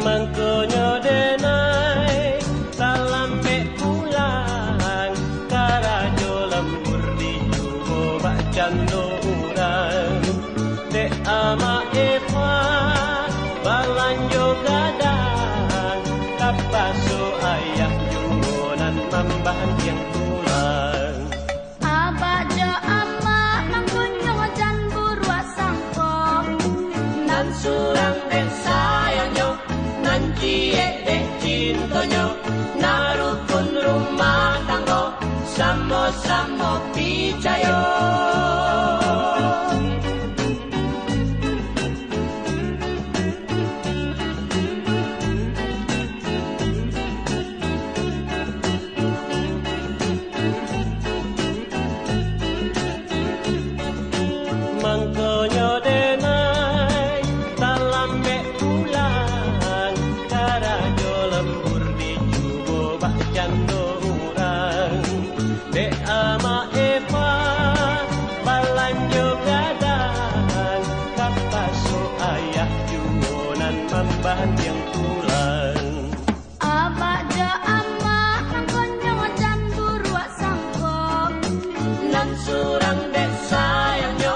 Mangkonyo denai talambe pulang karajo lembur di jubo bak cando urang de ama eva balanjo gadang kapaso ayah jungonan mambahan yang pulang abajo ama mangkonyo jan burwa sangkop nan surang desa Cie dek cintonyo narukun rumah tanggo samo-samo picayo mangkonyo denai talambe pulang karajo lembur di jubo bak jando urang de ama eva balanjo gadang kapaso ayah jungonan mambahan yang pulang abajo ama mangkonyo jan burwa sangkop nan surang desa yang yo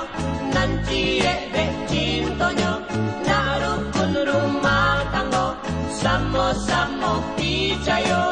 nan cie dek cintonyo narukun rumah tanggo samo-samo picayo